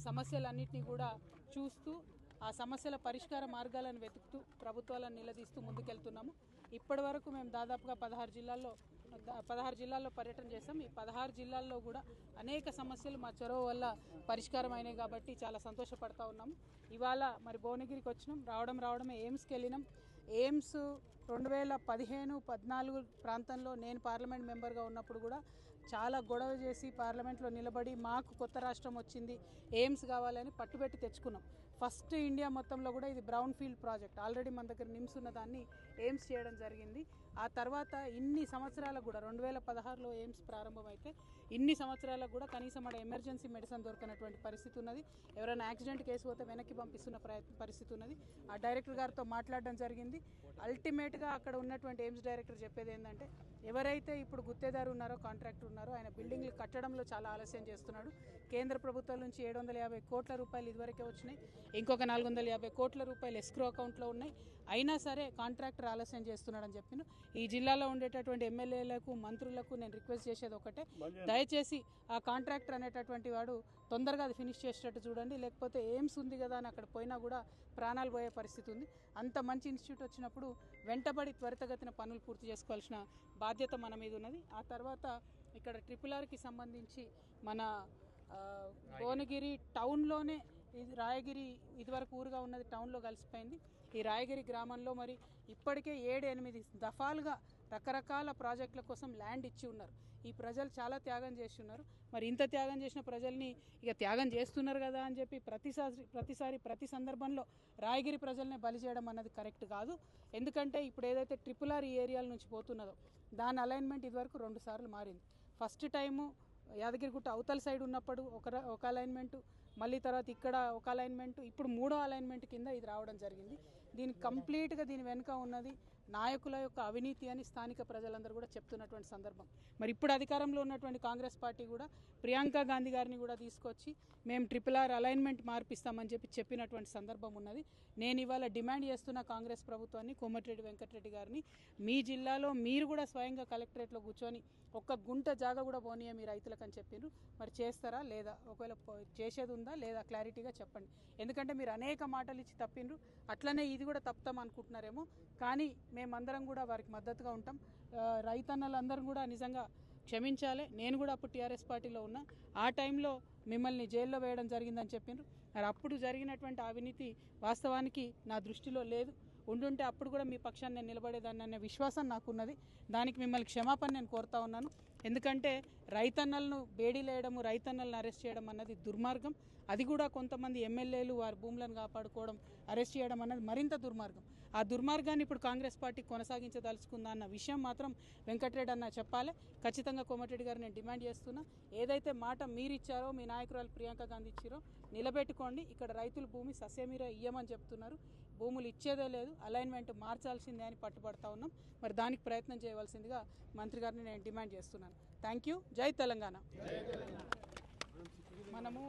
సమస్యలన్నింటినీ కూడా చూస్తూ ఆ సమస్యల పరిష్కార మార్గాలను వెతుకుతూ ప్రభుత్వాలను నిలదీస్తూ ముందుకెళ్తున్నాము. ఇప్పటి వరకు మేము దాదాపుగా 16 జిల్లాల్లో పర్యటన చేస్తాం. ఈ 16 జిల్లాల్లో కూడా అనేక సమస్యలు మా చొరవ వల్ల పరిష్కారం అయినాయి కాబట్టి చాలా సంతోషపడతా ఉన్నాము. ఇవాళ మరి భువనగిరికి వచ్చినాం. రావడమే ఎయిమ్స్కి వెళ్ళినాం. ఎయిమ్స్ 2015-14 ప్రాంతంలో నేను పార్లమెంట్ మెంబర్గా ఉన్నప్పుడు కూడా చాలా గొడవ చేసి పార్లమెంట్లో నిలబడి మాకు కొత్త రాష్ట్రం వచ్చింది, ఎయిమ్స్ కావాలని పట్టుబెట్టి తెచ్చుకున్నాం. ఫస్ట్ ఇండియా మొత్తంలో కూడా ఇది బ్రౌన్ ఫీల్డ్ ప్రాజెక్ట్. ఆల్రెడీ మన దగ్గర నిమ్స్ ఉన్న దాన్ని ఎయిమ్స్ చేయడం జరిగింది. ఆ తర్వాత ఇన్ని సంవత్సరాలకు కూడా 2016లో ఎయిమ్స్ ప్రారంభమైతే ఇన్ని సంవత్సరాలకు కూడా కనీసం మన ఎమర్జెన్సీ మెడిసిన్ దొరకనటువంటి పరిస్థితి ఉన్నది. ఎవరైనా యాక్సిడెంట్ కేసు పోతే వెనక్కి పంపిస్తున్న పరిస్థితి ఉన్నది. ఆ డైరెక్టర్ గారితో మాట్లాడడం జరిగింది. అల్టిమేట్గా అక్కడ ఉన్నటువంటి ఎయిమ్స్ డైరెక్టర్ చెప్పేది ఏంటంటే, ఎవరైతే ఇప్పుడు గుత్తేదారు ఉన్నారో, కాంట్రాక్టర్ ఉన్నారో, ఆయన బిల్డింగ్లు కట్టడంలో చాలా ఆలస్యం చేస్తున్నాడు. కేంద్ర ప్రభుత్వం నుంచి 750 కోట్ల రూపాయలు ఇదివరకే వచ్చినాయి. ఇంకొక 450 కోట్ల రూపాయలు ఎస్క్రో అకౌంట్లో ఉన్నాయి. అయినా సరే కాంట్రాక్టర్ ఆలస్యం చేస్తున్నాడని చెప్పిన ఈ జిల్లాలో ఉండేటటువంటి ఎమ్మెల్యేలకు, మంత్రులకు నేను రిక్వెస్ట్ చేసేది ఒకటే, దయచేసి ఆ కాంట్రాక్టర్ అనేటటువంటి వాడు తొందరగా అది ఫినిష్ చేసేటట్టు చూడండి. లేకపోతే ఎయిమ్స్ ఉంది కదా అని అక్కడ పోయినా కూడా ప్రాణాలు పోయే పరిస్థితి ఉంది. అంత మంచి ఇన్స్టిట్యూట్ వచ్చినప్పుడు వెంటబడి త్వరితగతిన పనులు పూర్తి చేసుకోవాల్సిన బాధ్యత మన మీద ఉన్నది. ఆ తర్వాత ఇక్కడ RRRకి సంబంధించి మన భువనగిరి టౌన్లోనే, ఇది రాయగిరి ఇదివరకు ఊరుగా ఉన్నది టౌన్లో కలిసిపోయింది. ఈ రాయగిరి గ్రామంలో మరి ఇప్పటికే 7-8 దఫాలుగా రకరకాల ప్రాజెక్టుల కోసం ల్యాండ్ ఇచ్చి ఉన్నారు. ఈ ప్రజలు చాలా త్యాగం చేసి ఉన్నారు. మరి ఇంత త్యాగం చేసిన ప్రజల్ని ఇక త్యాగం చేస్తున్నారు కదా అని చెప్పి ప్రతి సందర్భంలో రాయగిరి ప్రజల్ని బలి చేయడం అన్నది కరెక్ట్ కాదు. ఎందుకంటే ఇప్పుడు ఏదైతే RRR ఈ ఏరియాల నుంచి పోతున్నదో దాని అలైన్మెంట్ ఇదివరకు 2 సార్లు మారింది. ఫస్ట్ టైము యాదగిరిగుట్ట అవతల సైడ్ ఉన్నప్పుడు ఒక అలైన్మెంటు, మళ్ళీ తర్వాత ఇక్కడ ఒక అలైన్మెంటు, ఇప్పుడు 3వ అలైన్మెంట్ కింద ఇది రావడం జరిగింది. కంప్లీట్గా దీని వెనుక ఉన్నది నాయకుల యొక్క అవినీతి అని స్థానిక ప్రజలందరూ కూడా చెప్తున్నటువంటి సందర్భం. మరి ఇప్పుడు అధికారంలో ఉన్నటువంటి కాంగ్రెస్ పార్టీ కూడా ప్రియాంక గాంధీ గారిని కూడా తీసుకొచ్చి మేము RRR అలైన్మెంట్ మార్పిస్తామని చెప్పినటువంటి సందర్భం ఉన్నది. నేను ఇవాళ డిమాండ్ చేస్తున్న కాంగ్రెస్ ప్రభుత్వాన్ని, కోమటిరెడ్డి వెంకటరెడ్డి గారిని, మీ జిల్లాలో మీరు కూడా స్వయంగా కలెక్టరేట్లో కూర్చొని ఒక్క గుంట జాగా కూడా పోనీయ మీ రైతులకు అని చెప్పిండ్రు. మరి చేస్తారా లేదా? ఒకవేళ చేసేది ఉందా లేదా క్లారిటీగా చెప్పండి. ఎందుకంటే మీరు అనేక మాటలు ఇచ్చి తప్పిండ్రు. అట్లనే ఇది కూడా తప్పుతాం అనుకుంటున్నారేమో, కానీ మేమందరం కూడా వారికి మద్దతుగా ఉంటాం. రైతన్నలందరం కూడా నిజంగా క్షమించాలి. నేను కూడా అప్పుడు టీఆర్ఎస్ పార్టీలో ఉన్నా. ఆ టైంలో మిమ్మల్ని జైల్లో వేయడం జరిగిందని చెప్పిండ్రు. మరి అప్పుడు జరిగినటువంటి అవినీతి వాస్తవానికి నా దృష్టిలో లేదు. ఉండుంటే అప్పుడు కూడా మీ పక్షాన్ని నేను నిలబడేదాన్ని అనే విశ్వాసం నాకున్నది. దానికి మిమ్మల్ని క్షమాపణ నేను కోరుతా ఉన్నాను. ఎందుకంటే రైతన్నలను బేడీలేయడము, రైతన్నలను అరెస్ట్ చేయడం అన్నది దుర్మార్గం. అది కూడా కొంతమంది ఎమ్మెల్యేలు వారి భూములను కాపాడుకోవడం, అరెస్ట్ చేయడం అన్నది మరింత దుర్మార్గం. ఆ దుర్మార్గాన్ని ఇప్పుడు కాంగ్రెస్ పార్టీ కొనసాగించదలుచుకుందా అన్న విషయం మాత్రం వెంకటరెడ్డి అన్న చెప్పాలి. ఖచ్చితంగా కోమటిరెడ్డి గారు నేను డిమాండ్ చేస్తున్నా, ఏదైతే మాట మీరు ఇచ్చారో, మీ నాయకురాలు ప్రియాంక గాంధీ ఇచ్చారో నిలబెట్టుకోండి. ఇక్కడ రైతులు భూమి సస్యమీర ఇయ్యమని చెప్తున్నారు. భూములు ఇచ్చేదే లేదు, అలైన్మెంట్ మార్చాల్సిందే అని పట్టుబడతా ఉన్నాం. మరి దానికి ప్రయత్నం చేయవలసిందిగా మంత్రి గారిని నేను డిమాండ్ చేస్తున్నాను. Thank you. జై తెలంగాణ. మనము